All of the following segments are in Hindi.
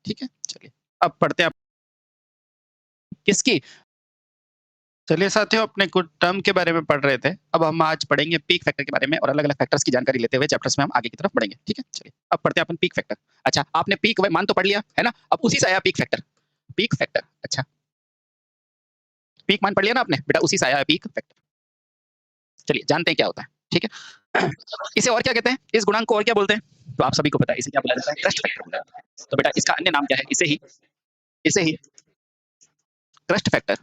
ठीक है? चलिए, अब पढ़ते हैं किसकी? चलिए साथियों, अपने कुछ टर्म के बारे में पढ़ रहे थे। अब हम आज पढ़ेंगे पीक फैक्टर के बारे में और अलग-अलग फैक्टर्स की जानकारी लेते हुए चैप्टर्स में हम आगे की तरफ बढ़ेंगे, ठीक है? चलिए, अब पढ़ते हैं अपन पीक फैक्टर। अच्छा, आपने पीक व मान तो पढ़ लिया, है ना? अब उसी से आया पीक फैक्टर। पीक फैक्टर, अच्छा। पीक मान पढ़ लिया ना आपने? बेटा उसी से आया है पीक फैक्टर। चलिए, जानते हैं क्या होता है, ठीक है? इसे और क्या कहते हैं? इस गुणांक को और क्या बोलते हैं? तो आप सभी को पता है, इसे क्या बोला जाता है? क्रस्ट फैक्टर बोला जाता है। तो बेटा इसका अन्य नाम क्या है? इसे ही क्रस्ट फैक्टर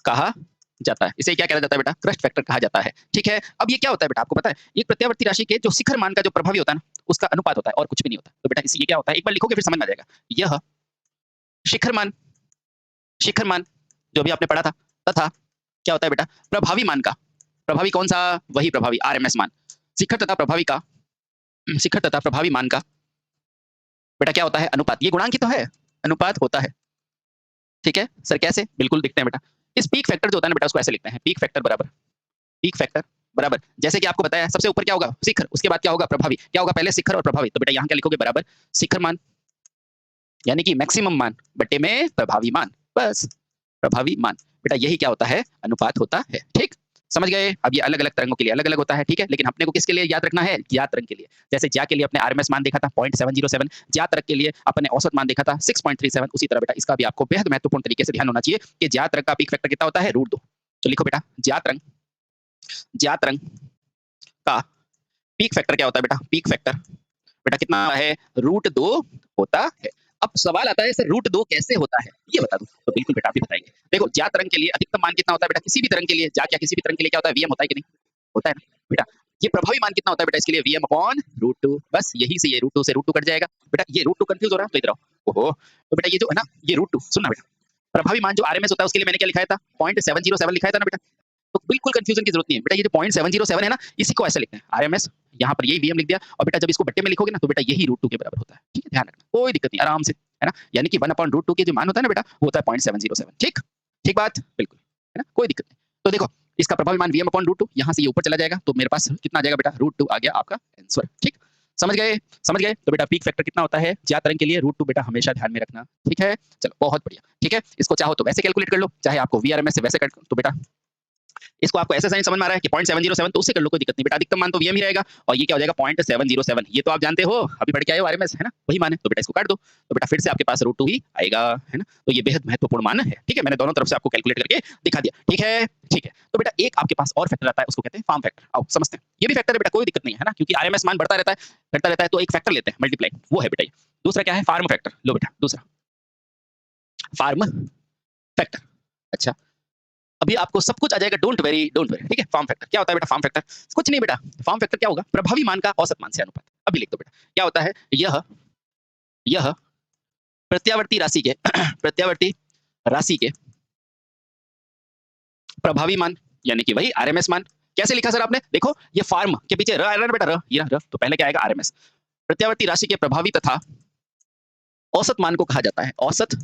कहा जाता है। इसे क्या कहा जाता है बेटा? क्रस्ट फैक्टर कहा जाता है। ठीक है? अब ये क्या होता है बेटा, आपको पता है? ये प्रत्यावर्ती राशि के जो शिखर मान का जो प्रभावी होता है ना, उसका अनुपात होता है और कुछ भी नहीं होता। तो बेटा ये क्या होता है? एक बार लिखोगे फिर समझ में आ जाएगा। यह शिखर मान जो भी आपने पढ़ा था, तथा क्या होता है बेटा? प्रभावी मान का, प्रभावी कौन सा? वही प्रभावी आरएमएस मान। शिखर तथा प्रभावी मान का बेटा क्या होता है? अनुपात। ये गुणांक ही तो है, अनुपात होता है। ठीक है सर, कैसे? बिल्कुल दिखते हैं बेटा। इस पीक फैक्टर जो होता है ना बेटा, उसको ऐसे लिखते हैं, पीक फैक्टर बराबर जैसे कि आपको बताया, सबसे ऊपर क्या होगा? शिखर, उसके बाद क्या होगा? प्रभावी। क्या होगा पहले? शिखर और प्रभावी। तो बेटा यहाँ क्या लिखोगे? बराबर शिखर मान यानी कि मैक्सिमम मान बटे में प्रभावी मान, बस प्रभावी मान। बेटा यही क्या होता है? अनुपात होता है। ठीक, समझ गए? अब ये अलग अलग तरंगों के लिए अलग अलग होता है, ठीक है? लेकिन अपने को किसके लिए याद रखना है? ज्ञात तरंग के लिए। जैसे ज्या के लिए अपने आरएमएस मान देखा था 0.707, ज्ञात तरंग के लिए अपने औसत मान देखा था 6.37। उसी तरह बेटा इसका भी आपको बेहद महत्वपूर्ण तरीके से ध्यान होना चाहिए कि ज्ञात तरंग का पीक फैक्टर कितना होता है? √2। तो लिखो बेटा, ज्ञात तरंग का पीक फैक्टर क्या होता है बेटा? पीक फैक्टर बेटा कितना है? √2 होता है। अब सवाल आता है सर √2 कैसे होता है? ये बता दो। तो बिल्कुल बेटा अभी बताएंगे। देखो ज्या तरंग के लिए अधिकतम मान कितना होता है बेटा? किसी भी तरंग के लिए, ज्या क्या किसी भी तरंग के लिए क्या होता है? Vm होता है कि नहीं? होता है ना बेटा? ये प्रभावी मान कितना होता है बेटा इसके लिए? Vm/√2। बस यही से ये √2 से √2 कट जाएगा। बेटा ये √2 कंफ्यूज हो रहा है तो इधर आओ। ओहो, तो बेटा ये जो है ना, ये √2 सुनना बेटा, प्रभावी मान जो आरएमएस होता है उसके लिए मैंने क्या लिखाया था? 0.707 लिखाया था ना बेटा। तो बिल्कुल कंफ्यूजन की जरूरत नहीं है बेटा। ये जो 0.707 है ना, इसी को ऐसे लिखते हैं आरएमएस, यहाँ पर यही वीएम लिख दिया, और बेटा जब इसको बट्टे में लिखोगे ना तो बेटा यही √2 के बराबर होता है। ठीक है, ध्यान रखना, कोई दिक्कत नहीं, आराम से, है ना? यानी कि 1/√2 के जो मान होता है ना बेटा, वो होता है 0.707। ठीक, ठीक बात, बिल्कुल, है ना? कोई दिक्कत नहीं। तो देखो इसका प्रभावी मान Vm/√2, यहाँ से ये ऊपर चला जाएगा तो मेरे पास कितना आ जाएगा बेटा? √2 आ गया आपका आंसर। ठीक, समझ गए? समझ गए? तो बेटा पीक फैक्टर कितना होता है ज्या तरंग के लिए? √2 बेटा हमेशा ध्यान में रखना। ठीक है, चलो बहुत बढ़िया। ठीक है, इसको चाहो तो वैसे कैलकुलेट कर लो, चाहे आपको वीआरएमएस से वैसे कर, तो बेटा इसको आपको ऐसा साइन समझ में आ रहा है कि 0.707, तो उससे कर लो, कोई दिक्कत नहीं बेटा। अधिकतम मान तो वीएम ही रहेगा और ये क्या हो जाएगा? 0.707। ये तो आप जानते हो, अभी पढ़ के आए हो आरएमएस, है ना? वही मान है, तो बेटा इसको काट दो, तो बेटा फिर से आपके पास √2 ही आएगा, है ना? तो ये बेहद महत्वपूर्ण मान है। ठीक है, मैंने दोनों तरफ से आपको कैलकुलेट करके दिखा दिया। ठीक है, ठीक है। तो बेटा एक आपके पास और फैक्टर आता है, उसको कहते हैं फार्म फैक्टर। आओ समझते हैं। ये भी फैक्टर है बेटा, कोई दिक्कत नहीं है ना, क्योंकि आरएमएस मान बढ़ता रहता है, घटता रहता है, तो एक फैक्टर लेते हैं मल्टीप्लाई, वो है बेटा ये। दूसरा क्या है? Form factor. लो बेटा दूसरा फार्म फैक्टर। अच्छा, अभी आपको सब कुछ आ जाएगा, डोंट वेरी, ठीक है? फॉर्म फैक्टर क्या होता है बेटा? फॉर्म फैक्टर कुछ नहीं बेटा, फॉर्म फैक्टर क्या होगा? प्रभावी मान का औसत मान से अनुपात। अभी लिख दो बेटा, क्या होता है? यह प्रत्यावर्ती राशि के प्रत्यावर्ती राशि के प्रभावी मान यानी कि वही आरएमएस मान। कैसे लिखा सर आपने? देखो ये फार्म के पीछे र आएगा बेटा, र, ये र, तो पहले क्या आएगा? आरएमएस। प्रत्यावर्ती राशि के प्रभावी तथा औसत मान को कहा जाता है, औसत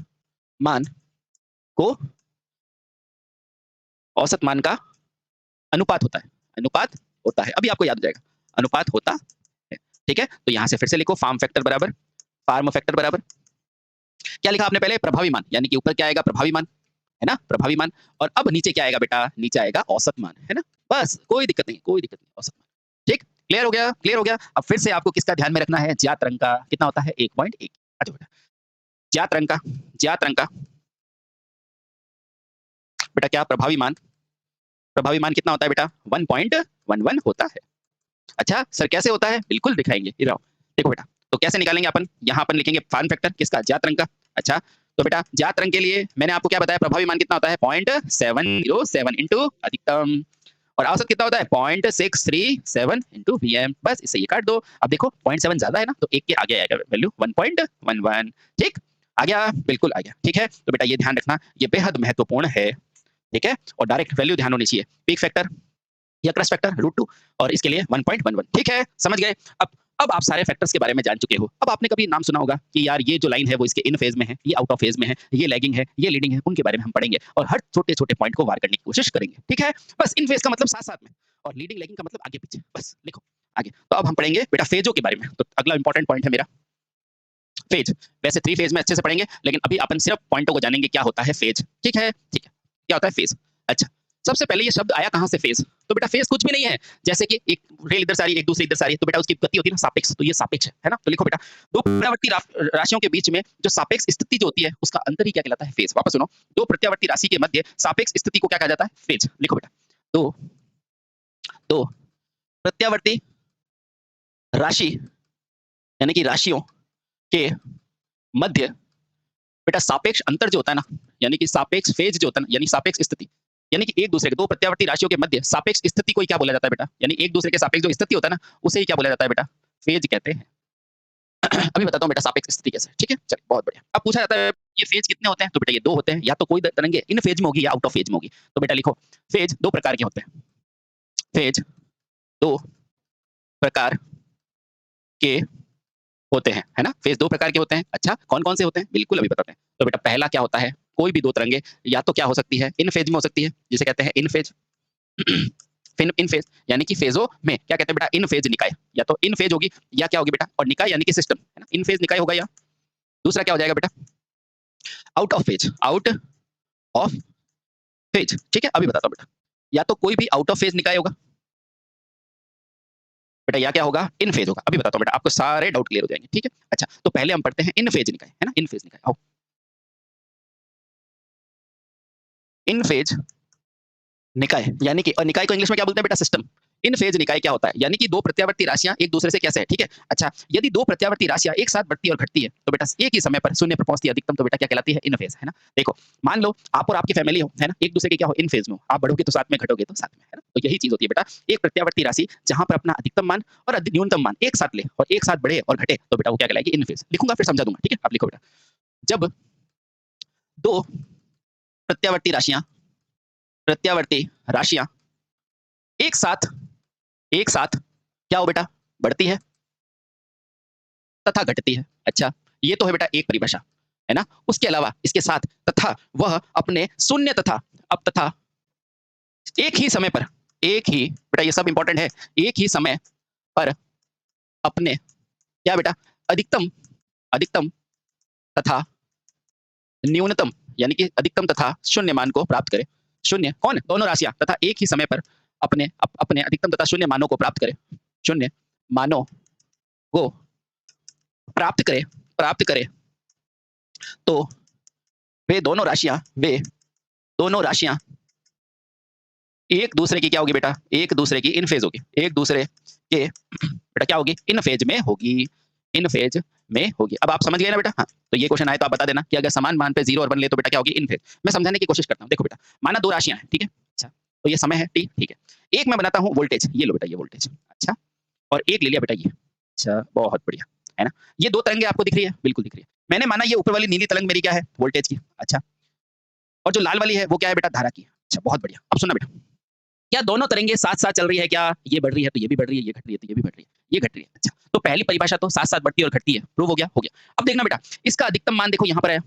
मान का अनुपात होता है, अनुपात होता है। अभी आपको याद हो जाएगा, अनुपात होता है। ठीक है, तो यहां से फिर से लिखो फार्म फैक्टर बराबर क्या लिखा आपने पहले? प्रभावी मान, यानी कि ऊपर क्या आएगा? प्रभावी मान, है ना? प्रभावी मान। और अब नीचे क्या आएगा बेटा? नीचे आएगा औसत मान, है ना? बस कोई दिक्कत नहीं, औसत मान। ठीक, क्लियर हो गया? क्लियर हो गया। अब फिर से आपको किसका ध्यान में रखना है? ज्या तरंग का। कितना होता है? 1.1। अच्छा बेटा ज्या तरंग का बेटा क्या? प्रभावी मान कितना होता है बेटा? 1.11 होता है। अच्छा सर कैसे होता है? बिल्कुल दिखाएंगे, इधर आओ। देखो बेटा, तो कैसे निकालेंगे अपन? यहाँ अपन लिखेंगे फार्म फैक्टर किसका? ज्या तरंग का। अच्छा, तो बेटा ज्या तरंग के लिए मैंने आपको क्या बताया? प्रभावी मान कितना होता है? 0.707 इंटू अधिकतम, और औसत कितना होता है? 0.637 इंटू वीएम। बस इसे ये काट दो। अब देखो 0.7 ज्यादा है ना, तो एक के आगे आएगा वैल्यू 1.11। ठीक, आ गया? बिल्कुल आ गया। ठीक है, तो बेटा ये ध्यान रखना, ये बेहद महत्वपूर्ण है। ठीक है, और डायरेक्ट वैल्यू ध्यान होनी चाहिए। पीक फैक्टर या क्रस्ट फैक्टर √2, और इसके लिए 1.11। ठीक है, समझ गए? अब आप सारे फैक्टर्स के बारे में जान चुके हो। अब आपने कभी नाम सुना होगा कि यार ये जो लाइन है वो इसके इन फेज में है, ये आउट ऑफ फेज में है, ये लैगिंग है, ये लीडिंग है, उनके बारे में हम पढ़ेंगे और हर छोटे-छोटे पॉइंट को वार करने की कोशिश करेंगे। ठीक है, बस इन फेज का मतलब साथ-साथ में, और लीडिंग लैगिंग का मतलब आगे पीछे। बस लिखो, आगे तो अब हम पढ़ेंगे बेटा फेजों के बारे में। तो अगला इंपॉर्टेंट पॉइंट है मेरा फेज। वैसे 3 फेज में अच्छे से पढ़ेंगे, लेकिन अभी अपन सिर्फ पॉइंटों को जानेंगे क्या होता है फेज। ठीक है, ठीक है, क्या होता है फेज। अच्छा, सबसे पहले ये शब्द आया कहां से फेज? तो बेटा फेज कुछ भी नहीं है, जैसे कि एक रेल इधर से आ रही है, एक दूसरी इधर से आ रही है, तो बेटा उसकी गति होती है ना सापेक्ष, तो ये सापेक्ष है ना। तो लिखो बेटा, दो प्रत्यावर्ती राशियों के बीच में जो सापेक्ष स्थिति जो होती है उसका अंतर ही क्या कहलाता है? फेज। वापस सुनो, दो प्रत्यावर्ती राशि के मध्य सापेक्ष स्थिति को क्या कहा जाता है? फेज। लिखो बेटा, दो प्रत्यावर्ती राशि यानी कि राशियों के मध्य बेटा सापेक्ष अंतर जो होता है ना, यानी कि सापेक्ष फेज जो होता है ना, यानी सापेक्ष स्थिति, यानी कि एक दूसरे के दो प्रत्यावर्ती राशियों के मध्य सापेक्ष स्थिति को क्या बोला जाता है बेटा? यानी एक दूसरे के सापेक्ष जो स्थिति होता है ना, उसे ही क्या बोला जाता है बेटा? फेज कहते हैं। अभी बताता हूँ बेटा सापेक्ष स्थिति कैसे। ठीक है, चलिए बहुत बढ़िया। अब पूछा जाता है ये फेज कितने होते हैं? तो बेटा ये 2 होते हैं, या तो कोई तरंगे इन फेज में होगी या आउट ऑफ फेज में होगी। तो बेटा लिखो, फेज 2 प्रकार के होते हैं। फेज 2 प्रकार के होते हैं, है ना? फेज 2 प्रकार के होते हैं। अच्छा, कौन-कौन से होते हैं? बिल्कुल अभी बताते हैं। तो बेटा पहला क्या होता है? कोई भी 2 तरंगे या तो क्या हो सकती है? इन फेज में हो सकती है, जिसे कहते हैं इन फेज। इन फेज यानी कि फेजों में क्या कहते हैं बेटा? इन फेज निकाय। या तो इन फेज होगी या क्या होगी बेटा? और निकाय यानी कि सिस्टम, है ना? इन फेज निकाय होगा, या दूसरा क्या हो जाएगा बेटा? Out of phase. Out of phase, ठीक है? अभी बताता हूँ बेटा। या तो कोई भी आउट ऑफ फेज निकाय होगा बेटा, या क्या होगा? इन फेज होगा। अभी बताता हूँ बेटा, आपको सारे डाउट क्लियर हो जाएंगे। ठीक है, अच्छा तो पहले हम पढ़ते हैं इन फेज निकाय, है ना? इन फेज निकाय, आओ। इन फेज निकाय यानी कि, और निकाय को इंग्लिश में क्या बोलते हैं बेटा? सिस्टम। इन फेज निकाय क्या होता है? यानी कि दो प्रत्यावर्ती राशियां एक दूसरे से कैसे है? ठीक है, अच्छा यदि दो प्रत्यावर्ती राशियां एक साथ बढ़ती और घटती है तो बेटा एक ही समय पर शून्य पर पहुंचती है अधिकतम, तो बेटा क्या कहलाती है? इन फेज, है ना? देखो, मान लो आप और आपकी फैमिली हो, है ना, एक दूसरे के क्या हो? इन फेज में हो। आप बढ़ोगे तो साथ में, घटोगे तो साथ में, है ना? तो यही चीज होती है बेटा, एक प्रत्यावर्ती राशि जहां पर अपना अधिकतम मान और न्यूनतम मान एक साथ ले और एक साथ बढ़े और घटे, तो बेटा वो क्या कहलाएगी? इन फेज। लिखूंगा फिर समझा दूंगा। ठीक है, आप लिखो बेटा, जब दो प्रत्यावर्ती राशियां एक साथ क्या हो बेटा? बढ़ती है तथा घटती है। अच्छा, ये तो है बेटा एक परिभाषा, है ना? उसके अलावा इसके साथ तथा वह अपने शून्य तथा अब तथा एक ही समय पर, एक ही बेटा ये सब इंपॉर्टेंट है, एक ही समय पर अपने क्या बेटा? अधिकतम अधिकतम तथा न्यूनतम यानी कि अधिकतम तथा शून्य मान को प्राप्त करे। शून्य कौन? दोनों राशियां। तथा एक ही समय पर अपने अधिकतम तथा शून्य मानों को प्राप्त करे। शून्य मानों को प्राप्त करे तो वे दोनों राशियां एक दूसरे की क्या होगी बेटा? एक दूसरे की इन फेज होगी। एक दूसरे के बेटा क्या होगी? इन फेज में होगी। इन फेज में होगी। अब आप समझ गए ना बेटा? हाँ, तो ये क्वेश्चन आए तो आप बता देना कि अगर समान मान पे 0 और 1 ले तो बेटा क्या होगी? इन फेज। मैं समझाने की कोशिश करता हूँ। देखो बेटा, माना 2 राशियां हैं, ठीक है? अच्छा, तो ये समय है टी, ठीक है? एक मैं बनाता हूँ वोल्टेज, ये लो बेटा ये वोल्टेज। अच्छा, और एक ले लिया बेटा ये। अच्छा, बहुत बढ़िया, है ना? ये 2 तरंगे आपको दिख रही है? बिल्कुल दिख रही है। मैंने माना ये ऊपर वाली नीली तरंग मेरी क्या है? वोल्टेज की। अच्छा, और जो लाल वाली है वो क्या है बेटा? धारा की। अच्छा, बहुत बढ़िया। अब सुनना बेटा, क्या दोनों तरंगे साथ-साथ चल रही है क्या? ये बढ़ रही है तो ये भी बढ़ रही है, ये घट रही है तो ये भी बढ़ रही है, ये घट रही है। अच्छा, तो पहली परिभाषा तो साथ-साथ बढ़ती है और घटती है। प्रूव हो गया? हो गया। अब देखना बेटा, इसका अधिकतम मान देखो यहाँ पर है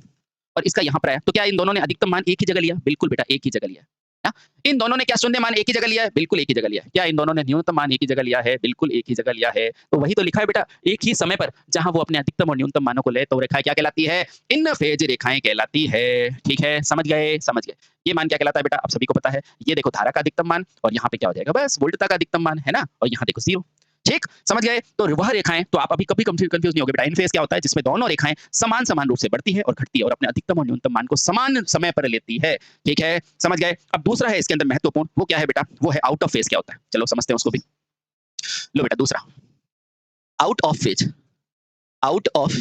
और इसका यहाँ पर है, तो क्या इन दोनों ने अधिकतम मान एक ही जगह लिया? बिल्कुल बेटा एक ही जगह लिया है। हाँ? इन दोनों ने क्या शून्य मान एक ही जगह लिया है? बिल्कुल एक ही जगह लिया है। क्या इन दोनों ने न्यूनतम मान एक ही जगह लिया है? बिल्कुल एक ही जगह लिया है। तो वही तो लिखा है बेटा, एक ही समय पर जहाँ वो अपने अधिकतम और न्यूनतम मानों को ले तो रेखाएँ क्या कहलाती है? इन फेज रेखाएँ कहलाती है। ठीक है? समझ गए? समझ गए। ये मान क्या कहलाता है बेटा? आप सभी को पता है। ये देखो धारा का अधिकतम मान और यहाँ पे क्या हो जाएगा? बस वोल्टता का अधिकतम मान, है ना? और यहाँ देखो 0। ठीक, समझ गए? तो वह रेखाएँ तो आप अभी कभी कंफ्यूज नहीं होगे बेटा। इन फेज क्या होता है? जिसमें दोनों रेखाएँ समान रूप से बढ़ती है और घटती है और अपने अधिकतम और न्यूनतम मान को समान समय पर लेती है। ठीक है, समझ गए? अब दूसरा है इसके अंदर महत्वपूर्ण, वो क्या है बेटा? वो है आउट ऑफ फेज क्या होता है? चलो समझते हैं उसको भी। लो बेटा दूसरा, out of phase. Out of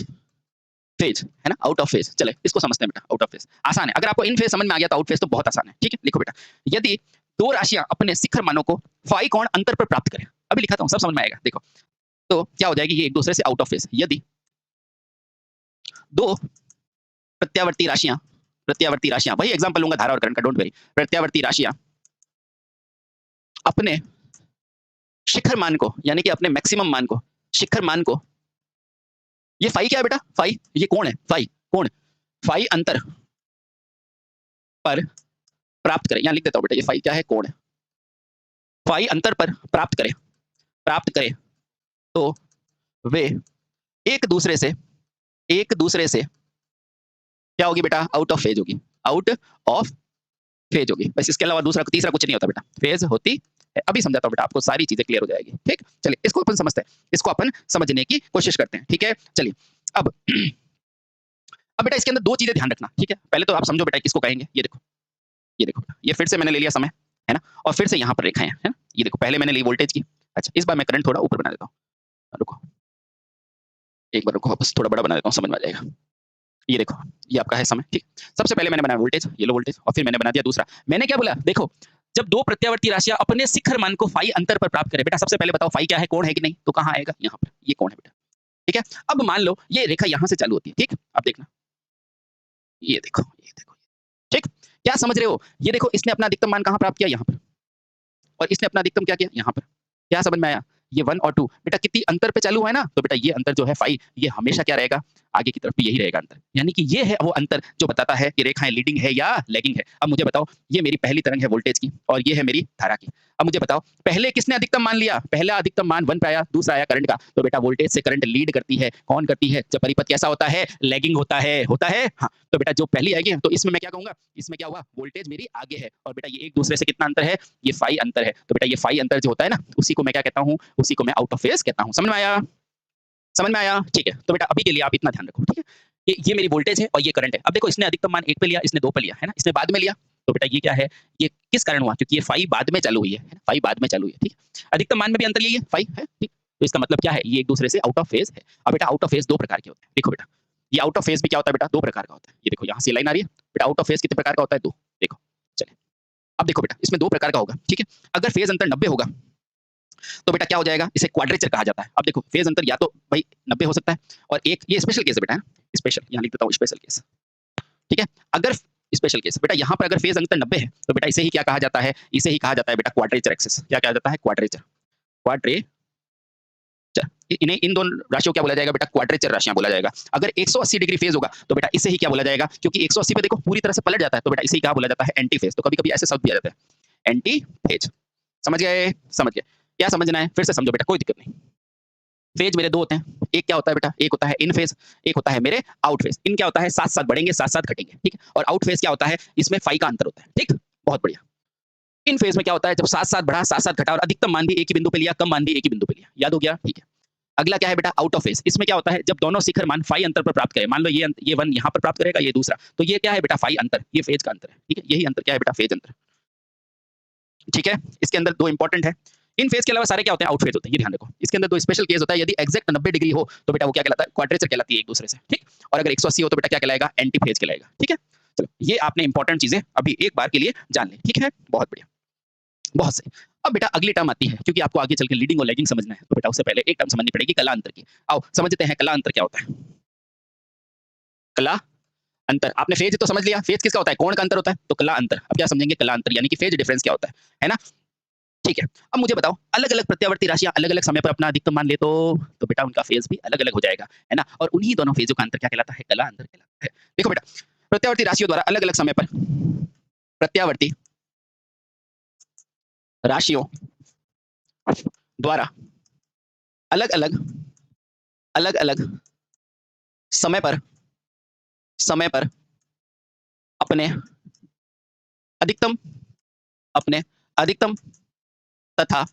phase, है ना? Out of phase. चले इसको समझते हैं बेटा। आउट ऑफ फेज आसान है। अगर आपको इन फेज समझ में आ गया तो आउट फेज तो बहुत आसान है। ठीक है, लिखो बेटा, यदि दो राशियां अपने शिखर मानों को फाई कोण अंतर पर प्राप्त करें। अभी लिखाता हूं, सब समझ में आएगा। देखो, तो क्या हो जाएगी? ये एक दूसरे से आउट ऑफ फेज। यदि दो प्रत्यावर्ती राशियां, वही एग्जांपल लूंगा धारा और करंट का, डोंट वरी। प्रत्यावर्ती राशियां अपने शिखर मान को यानी कि अपने मैक्सिमम मान को, शिखर मान को, ये फाई क्या है बेटा? फाई ये कोण है, फाई कोण, फाई अंतर पर प्राप्त करें। यहां लिख देता हूं बेटा, ये फाई क्या है? कोण है। फाई अंतर पर प्राप्त करें तो वे एक दूसरे से क्या होगी बेटा, आउट ऑफ फेज होगी, आउट ऑफ फेज होगी। बस इसके अलावा दूसरा तीसरा कुछ नहीं होता बेटा, फेज होती है। अभी समझाता हूँ बेटा, आपको सारी चीजें क्लियर हो जाएगी। ठीक, चलिए इसको अपन समझते हैं, इसको अपन समझने की कोशिश करते हैं। ठीक है, चलिए अब बेटा इसके अंदर दो चीजें ध्यान रखना। ठीक है, पहले तो आप समझो बेटा किसको कहेंगे। ये देखो, ये देखो, ये फिर से मैंने ले लिया समय, है ना, और फिर से यहाँ पर रेखाएं, है ना। ये देखो, पहले मैंने ली वोल्टेज की। अच्छा, इस बार मैं करंट थोड़ा ऊपर बना देता हूँ, रुको एक बार, रुको बस थोड़ा बड़ा बना देता हूँ, समझ में आ जाएगा। ये देखो, ये आपका है समय। ठीक, सबसे पहले मैंने बनाया वोल्टेज, ये लो वोल्टेज, और फिर मैंने बना दिया दूसरा। मैंने क्या बोला, देखो जब दो प्रत्यावर्ती राशियां अपने शिखर मान को फाई अंतर पर प्राप्त करें, बेटा सबसे पहले बताओ फाई क्या है, कोण है कि नहीं, तो कहाँ आएगा, यहाँ पर, ये कोण है बेटा। ठीक है, अब मान लो ये रेखा यहाँ से चालू होती है। ठीक, अब देखना, ये देखो, ये देखो, ठीक, क्या समझ रहे हो, ये देखो इसने अपना अधिकतम मान कहाँ प्राप्त किया, यहाँ पर, और इसने अपना अधिकतम क्या किया, यहाँ पर। क्या समझ में आया, ये 1 और 2 बेटा कितनी अंतर पे चालू है ना, तो बेटा ये अंतर जो है फाई, ये हमेशा क्या रहेगा, आगे की तरफ भी यही रहेगा अंतर। यानी कि ये है वो अंतर जो बताता है कि रेखाएं लीडिंग है या लैगिंग है। अब मुझे बताओ, ये मेरी पहली तरंग है वोल्टेज की, और ये है मेरी धारा की। अब मुझे बताओ, पहले किसने अधिकतम मान लिया, पहला अधिकतम मान 1 पे आया, दूसरा आया करंट का, तो बेटा वोल्टेज से करंट लीड करती है। कौन करती है, जब परिपथ कैसा होता है, लैगिंग होता है, हाँ, तो बेटा जो पहली आएगी, तो इसमें मैं क्या कहूंगा, इसमें क्या हुआ, वोल्टेज मेरी आगे है, और बेटा ये एक दूसरे से कितना अंतर है, ये फाई अंतर है। तो बेटा ये फाई अंतर जो होता है ना, उसी को मैं क्या कहता हूँ, उसी को मैं आउट ऑफ फेज कहता हूँ। समझ में आया, समझ में आया, ठीक है। तो बेटा अभी के लिए आप इतना ध्यान रखो, ठीक है, ये मेरी वोल्टेज है और ये करंट है। अब देखो, इसने अधिकतम मान 1 पे लिया, इसने 2 पे लिया, है ना, इसने बाद में लिया, तो बेटा ये क्या है, ये किस कारण हुआ, क्योंकि ये फाई बाद में चालू हुई है, फाई बाद में चालू हुई है। ठीक, अधिकतम मान में भी अंतर यही है, फाई है। ठीक, तो इसका मतलब क्या है, ये एक दूसरे से आउट ऑफ फेज है। अब बेटा आउट ऑफ फेज दो प्रकार के होते हैं, देखो बेटा, ये आउट ऑफ फेज भी क्या होता है बेटा, दो प्रकार का होता है। ये देखो यहाँ से लाइन आ रही है बेटा, आउट ऑफ फेज कितने प्रकार का होता है, दो। देखो चलिए, अब देखो बेटा, इसमें दो प्रकार का होगा। ठीक है, अगर फेज अंतर 90 होगा, तो बेटा क्या हो जाएगा, इसे क्वाड्रेचर कहा जाता है। अब देखो, फेज अंतर या तो भाई 90 हो सकता है, और एक ये स्पेशल केस है बेटा, स्पेशल, यहाँ लिख देता हूँ स्पेशल केस। ठीक है, अगर स्पेशल केस बेटा, यहाँ पर अगर फेज अंतर 90 है, तो बेटा इसे ही क्या कहा जाता है, इसे ही कहा जाता है बेटा क्वाड्रेचर एक्सिस। क्या कहा जाता है, क्वाड्रेचर, क्वाड्रेचर। इन्हें, इन दोनों राशियों क्या बोला जाएगा बेटा, क्वाड्रेचर राशियां बोला जाएगा। अगर 180 डिग्री फेज होगा, तो बेटा इसे ही क्या बोला जाएगा, क्योंकि 180 पे देखो पूरी तरह से पलट जाता है, तो बेटा इसे ही क्या बोला जाता है, एंटी फेज। तो कभी कभी ऐसे शब्द दिया जाता है, एंटी फेज। समझ गए, समझ गए, क्या समझना है फिर से समझो बेटा, कोई दिक्कत नहीं। फेज मेरे दो होते हैं, एक क्या होता है बेटा, एक होता है इन फेज, एक होता है मेरे आउट फेज। इन क्या होता है, साथ साथ बढ़ेंगे, साथ साथ घटेंगे। ठीक है, और आउट फेज क्या होता है, इसमें फाई का अंतर होता है। ठीक, बहुत बढ़िया। इन फेज में क्या होता है, जब साथ साथ बढ़ा, साथ साथ घटा, और अधिकतम मान भी एक ही बिंदु पे लिया, कम मान भी एक ही बिंदु पे लिया। याद हो गया, ठीक है। अगला क्या है बेटा, आउट ऑफ फेज। इसमें क्या होता है, जब दोनों शिखर मान फाई अंतर पर प्राप्त करें, मान लो ये 1 यहाँ पर प्राप्त करेगा, ये दूसरा, तो ये क्या है बेटा, फाई अंतर, ये फेज का अंतर है। ठीक है, यही अंतर क्या है बेटा, फेज अंतर। ठीक है, इसके अंदर दो इंपॉर्टेंट है। इन फेज के अलावा सारे क्या होते हैं, आउट फेज होते हैं, ये ध्यान रखो। इसके अंदर दो स्पेशल केस होता है, यदि एग्जैक्ट 90 डिग्री हो, तो बेटा वो क्या कहलाता है, क्वाड्रेचर कहलाती है एक दूसरे से। ठीक, और अगर 180 हो, तो बेटा क्या कहलाएगा, एंटी फेज कहलाएगा। ठीक है, चलो ये आपने इंपॉर्टेंट चीजें अभी एक बार के लिए जान ली। ठीक है, बहुत बढ़िया, बहुत सही। अब बेटा अगली टर्म आती है, क्योंकि आपको आगे चल के लीडिंग और लैगिंग समझना है, तो बेटा उससे पहले एक टर्म समझनी पड़ेगी, कला अंतर की। आओ समझते हैं कला अंतर क्या होता है। कला अंतर, आपने फेज तो समझ लिया, फेज किसका होता है, कोण का अंतर होता है। तो कला अंतर, अब क्या समझेंगे, कला अंतर यानी कि फेज डिफरेंस क्या होता है ना। ठीक है, अब मुझे बताओ, अलग अलग प्रत्यावर्ती राशियां अलग अलग समय पर अपना अधिकतम मान ले, तो बेटा उनका फेज भी अलग अलग हो जाएगा, है ना। और उन्हीं दोनों फेजों का अंतर क्या कहलाता है, कला अंतर कहलाता है। देखो बेटा, प्रत्यावर्ती राशियों द्वारा अलग अलग समय पर, प्रत्यावर्ती राशियों द्वारा अलग अलग समय पर अपने अधिकतम अपने अधिकतम तथा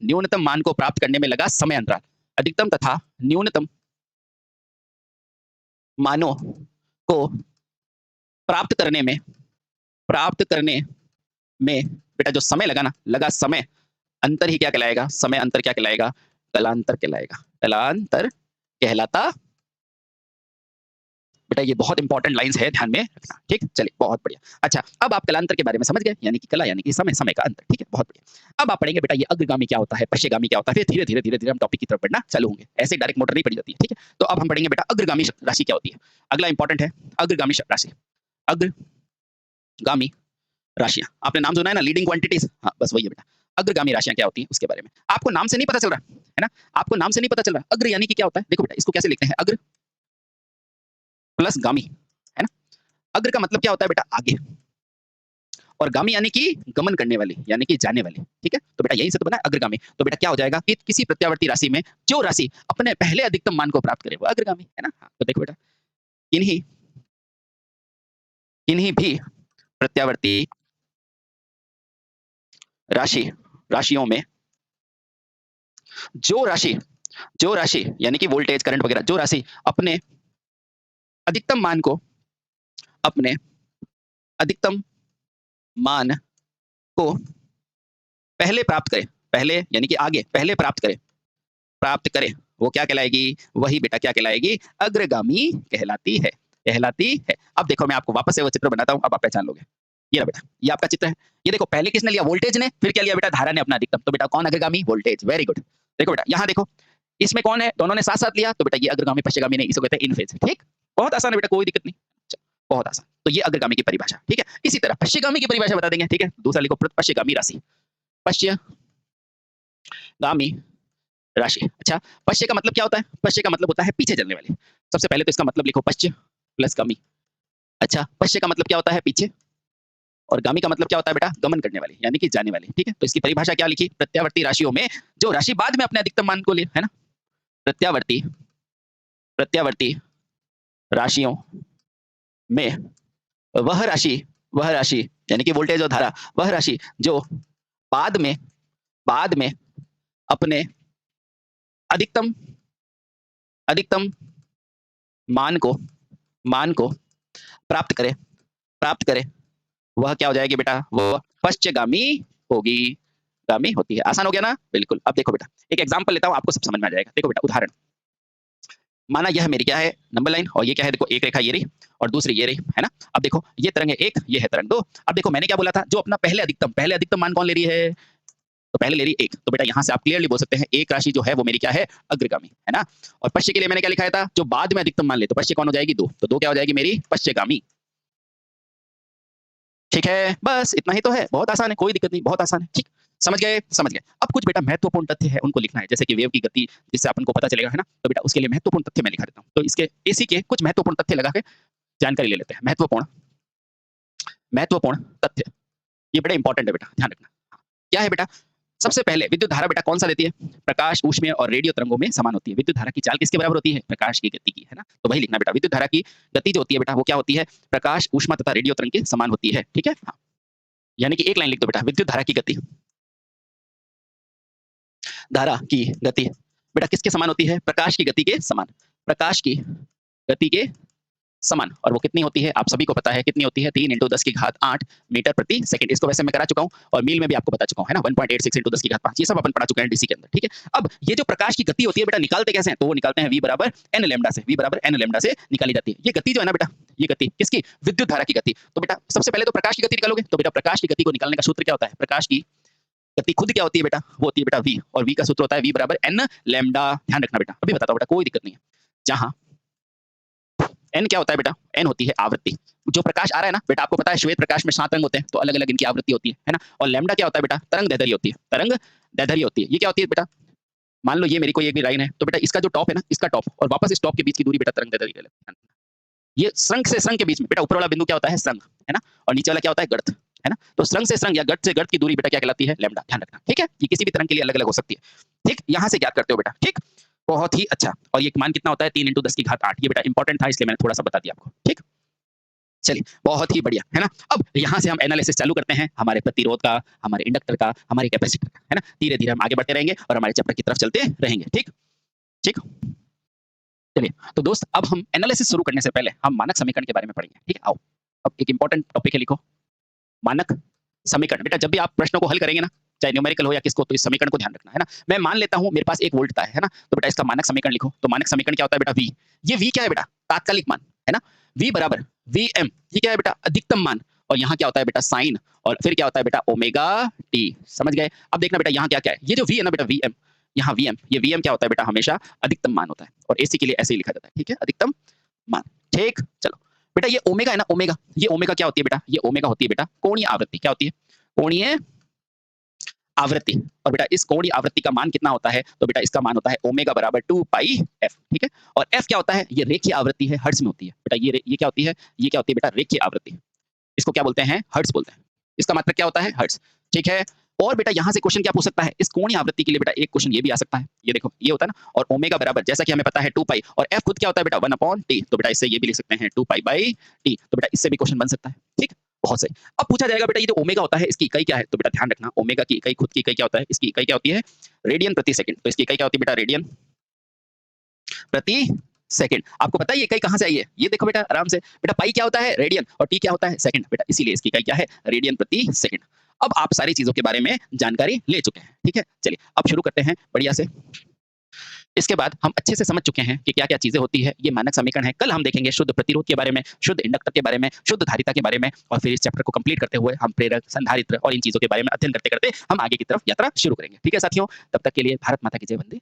न्यूनतम मान को प्राप्त करने में लगा समय अंतराल, अधिकतम तथा न्यूनतम मानों को प्राप्त करने में बेटा जो समय लगा ना, लगा समय अंतर ही क्या कहलाएगा, समय अंतर क्या कहलाएगा, कलांतर कहलाएगा, कलांतर कहलाता। बेटा ये बहुत इंपॉर्टेंट लाइंस है, ध्यान में रखना। ठीक, चलिए बहुत बढ़िया। अच्छा, अब आप कलांतर के बारे में समझ गए, यानी कि कला यानी कि समय, समय का अंतर। ठीक है, बहुत बढ़िया। अब आप पढ़ेंगे बेटा ये अग्रगामी क्या होता है, पश्चिमगामी क्या होता है, फिर धीरे धीरे धीरे धीरे हम टॉपिक की तरफ बढ़ना चालू होंगे, ऐसे डायरेक्ट मोटर नहीं पड़ी जाती है। ठीक है, तो अब हम पढ़ेंगे बेटा अग्रगामी राशि क्या होती है। अगला इंपॉर्टेंट है अग्रगामी राशि, अग्रगामी राशियां, आपने नाम सुना है ना, लीडिंग क्वांटिटीज, हाँ बस वही है बेटा। अग्रगामी राशियां क्या होती हैं उसके बारे में आपको नाम से नहीं पता चल रहा है ना, आपको नाम से नहीं पता चल रहा। अग्र यानी कि क्या होता है, देखो बेटा इसको कैसे लिखते हैं, अग्र प्लस गामी, है ना। अग्र का मतलब क्या होता है बेटा, आगे, और गामी यानी कि गमन करने वाली, यानी कि जाने वाली, ठीक है। तो बेटा यही से तो बना अग्रगामी। तो बेटा क्या हो जाएगा कि किसी प्रत्यावर्ती राशि में जो राशि अपने पहले अधिकतम मान को प्राप्त करे वो अग्रगामी है ना। हाँ, तो देखो बेटा इन्हीं इन्हीं भी प्रत्यावर्ती राशियों में जो राशि यानी कि वोल्टेज करंट वगैरह जो राशि अपने अधिकतम मान को अपने अधिकतम मान को पहले प्राप्त करे, पहले यानी कि आगे पहले प्राप्त करे वो क्या कहलाएगी, वही बेटा क्या कहलाएगी, अग्रगामी कहलाती है। अब देखो मैं आपको वापस से वो चित्र बनाता हूं, अब आप पहचान लोगे। ये रहा बेटा, ये आपका चित्र है। ये देखो पहले किसने लिया, वोल्टेज ने, फिर क्या लिया बेटा, धारा ने अपना अधिकतम। तो बेटा कौन अग्रगामी, वोल्टेज। Very good. देखो बेटा यहाँ देखो इसमें कौन है, दोनों ने साथ साथ लिया, तो बेटा ये अग्रगामी पश्चगामी नहीं, इसको कहते हैं इन फेज। ठीक, बहुत आसान है बेटा, कोई दिक्कत नहीं, बहुत आसान। तो ये अग्रगामी की परिभाषा, ठीक है। इसी तरह पश्चगामी की परिभाषा बता देंगे, ठीक है। दूसरा लिखो पश्चगामी राशि, पश्चगामी राशि। अच्छा, पश्च का मतलब क्या होता है, पश्च का मतलब होता है पीछे चलने वाली। सबसे पहले तो इसका मतलब लिखो पश्च प्लस गामी। अच्छा, पश्च का मतलब क्या होता है, पीछे, और गामी का मतलब क्या होता है बेटा, गमन करने वाली, यानी कि जाने वाली, ठीक है। तो इसकी परिभाषा क्या लिखी, प्रत्यावर्ती राशियों में जो राशि बाद में अपने अधिकतम मान को ले, है ना। प्रत्यावर्ती राशियों में वह राशि यानी कि वोल्टेज और धारा, वह राशि जो बाद में अपने अधिकतम मान को प्राप्त करे वह क्या हो जाएगी बेटा, वह पश्चगामी होती है। आसान हो गया ना, बिल्कुल। अब देखो बेटा एक एग्जांपल लेता हूं, आपको सब समझ में आ जाएगा। देखो बेटा उदाहरण, माना यह मेरी क्या है नंबर लाइन, और ये क्या है, देखो एक रेखा ये रही और दूसरी ये रही, है ना। अब देखो ये तरंग है एक, ये है तरंग दो। अब देखो मैंने क्या बोला था, जो अपना पहले अधिकतम मान कौन ले रही है, तो पहले ले रही एक। तो बेटा यहाँ से आप क्लियरली बोल सकते हैं एक राशि जो है वो मेरी क्या है, अग्रगामी, है ना। और पश्च के लिए मैंने क्या लिखा था, जो बाद में अधिकतम मान ले, तो पश्च कौन हो जाएगी, दो। तो दो क्या हो जाएगी मेरी, पश्चगामी। ठीक है, बस इतना ही तो है, बहुत आसान है, कोई दिक्कत नहीं, बहुत आसान है। ठीक, समझ गए। अब कुछ बेटा महत्वपूर्ण तथ्य है, उनको लिखना है, जैसे कि वेव की गति, जिससे अपन को पता चलेगा, है ना। तो बेटा उसके लिए महत्वपूर्ण तथ्य मैं लिखा देता हूँ। तो इसके एसी के कुछ महत्वपूर्ण तथ्य लगा के जानकारी ले लेते हैं। महत्वपूर्ण तथ्य, ये बड़ा इंपॉर्टेंट है बेटा, ध्यान रखना। क्या है बेटा, सबसे पहले विद्युत धारा बेटा कौन सा देती है, प्रकाश, ऊष्मीय और रेडियो तरंगों में समान होती है। विद्युत धारा की चाल किसके बराबर होती है, प्रकाश की गति की, है ना। तो वही लिखना बेटा, विद्युत धारा की गति जो होती है बेटा वो क्या होती है, प्रकाश, ऊष्मा तथा रेडियो तरंग के समान होती है, ठीक है। हाँ, यानी कि एक लाइन लिख दो बेटा, विद्युत धारा की गति बेटा किसके समान होती है, प्रकाश की गति के समान, प्रकाश की गति के समान। और वो कितनी होती है, आप सभी को पता है कितनी होती है, 3 × 10⁸ मीटर प्रति सेकंड। इसको वैसे मैं करा चुका हूं और मील में भी आपको बता चुका हूं, है ना। 1.86 × 10⁵ ये सब अपन पढ़ा चुके हैं डीसी के अंदर, ठीक है। अब ये जो प्रकाश की गति होती है बेटा निकालते कैसे हैं, तो वो निकालते हैं v बराबर n लैम्डा से, निकाली जाती है। ये गति जो है ना बेटा, ये गति किसकी, विद्युत धारा की गति। तो बेटा सबसे पहले तो प्रकाश की गति निकालोगे, तो बेटा प्रकाश की गति को निकालने का सूत्र क्या होता है, प्रकाश की गति खुद क्या होती है बेटा, वो होती है बेटा v, और v का सूत्र होता है v बराबर n लैम्डा। ध्यान रखना बेटा, अभी बताता हूं बेटा, कोई दिक्कत नहीं है। जहां n क्या होता है बेटा, n होती है आवृत्ति। जो प्रकाश आ रहा है ना बेटा, आपको पता है श्वेत प्रकाश में 7 रंग होते हैं, तो अलग अलग इनकी आवृत्ति होती है ना। और लैम्डा क्या होता है बेटा, तरंग दैर्ध्य होती है, ये क्या होती है बेटा, मान लो ये मेरी कोई एक भी लाइन है, तो बेटा इसका जो टॉप है ना, इसका टॉप और वापस इस टॉप के बीच की दूरी बेटा तरंग दैर्ध्य है। ये श्रृंग से श्रृंग के बीच में बेटा ऊपर वाला बिंदु क्या होता है, श्रृंग, है ना, और नीचे वाला क्या होता है, गर्त, है ना। तो श्रृंग से श्रृंग या गर्त से गर्त की दूरी बेटा क्या कहलाती है, लैम्डा। ध्यान रखना, ठीक है। ये किसी भी तरंग के लिए अलग अलग हो सकती है, ठीक। यहां से ज्ञात करते हो बेटा, ठीक, बहुत ही अच्छा। और ये मान कितना होता है, 3 × 10⁸ ये बेटा इंपॉर्टेंट था, इसलिए मैंने थोड़ा सा बता दिया आपको, ठीक। चलिए बहुत ही बढ़िया, है ना। अब यहाँ से हम एनालिसिस चालू करते हैं, हमारे प्रतिरोध का, हमारे इंडक्टर का, हमारे कैपेसिटर का, है ना। धीरे धीरे हम आगे बढ़ते रहेंगे और हमारे चैप्टर की तरफ चलते रहेंगे, ठीक। चलिए तो दोस्त, अब हम एनालिसिस शुरू करने से पहले हम मानक समीकरण के बारे में पढ़ेंगे, ठीक है। आओ, अब एक इंपॉर्टेंट टॉपिक है, लिखो मानक समीकरण। बेटा जब भी आप प्रश्नों को हल करेंगे ना, चाहे न्यूमेरिकल हो या किसको, तो इस समीकरण को ध्यान रखना, है ना। मैं मान लेता हूं मेरे पास 1 वोल्ट का है ना, तो बेटा इसका मानक समीकरण लिखो। तो मानक समीकरण क्या होता है बेटा, v। ये v क्या है बेटा, तात्कालिक मान, है ना। v बराबर vm, ये क्या है बेटा, अधिकतम मान। और यहाँ क्या होता है बेटा, साइन, और फिर क्या होता है बेटा, ओमेगा टी। समझ गए। अब देखना बेटा यहाँ क्या क्या है, ये जो v है ना बेटा, vm, यहाँ vm, ये vm क्या होता है बेटा, हमेशा अधिकतम मान होता है। और एसी के लिए ऐसे ही लिखा जाता है, ठीक है, अधिकतम मान, ठीक। चलो बेटा ये ओमेगा है ना, ओमेगा, ये ओमेगा क्या होती है बेटा, ये ओमेगा होती है बेटा कोणीय आवृत्ति। क्या होती है, कोणीय आवृत्ति। और बेटा इस कोणीय आवृत्ति का मान कितना होता है, तो बेटा इसका मान होता है ओमेगा बराबर 2πf, ठीक है। और f क्या होता है, ये रेखीय आवृत्ति है, हर्ट्ज में होती है बेटा। ये क्या होती है, ये क्या होती है बेटा, रेखीय आवृत्ति। इसको क्या बोलते हैं, हर्ट्ज बोलते हैं। इसका मात्रक क्या होता है? हर्ट्ज। ठीक है। और बेटा यहाँ से क्वेश्चन क्या पूछ सकता है? इस कोणीय आवृत्ति के लिए बेटा एक क्वेश्चन ये भी आ सकता है। ये देखो, ये होता है ना, और ओमेगा बराबर जैसा कि हमें पता है 2 पाई, और एफ खुद क्या होता है बेटा? 1/t। तो बेटा इससे ये भी लिख सकते हैं 2 पाई बाई टी। तो बेटा इससे भी क्वेश्चन बन सकता है। ठीक? बहुत सही। अब पूछा जाएगा बेटा ये जो ओमेगा होता है इसकी इकाई क्या है? तो बेटा ध्यान रखना, ओमेगा की इकाई, खुद की इकाई क्या होता है? इसकी इकाई क्या होती है? रेडियन प्रति सेकंड। तो इसकी इकाई क्या होती है बेटा? रेडियन प्रति सेकंड। आपको पता है ये इकाई कहाँ से आई है? ये देखो बेटा आराम से, बेटा पाई क्या होता है? रेडियन, और टी क्या होता है? सेकंड। बेटा इसीलिए इसकी इकाई क्या है? रेडियन प्रति सेकंड। अब आप सारी चीजों के बारे में जानकारी ले चुके हैं। ठीक है, चलिए अब शुरू करते हैं बढ़िया से। इसके बाद हम अच्छे से समझ चुके हैं कि क्या क्या चीजें होती है, ये मानक समीकरण है। कल हम देखेंगे शुद्ध प्रतिरोध के बारे में, शुद्ध इंडक्टर के बारे में, शुद्ध धारिता के बारे में, और फिर इस चैप्टर को कंप्लीट करते हुए हम प्रेरक, संधारित्र और इन चीजों के बारे में अध्ययन करते करते हम आगे की तरफ यात्रा शुरू करेंगे। ठीक है साथियों, तब तक के लिए भारत माता की जय, वंदे।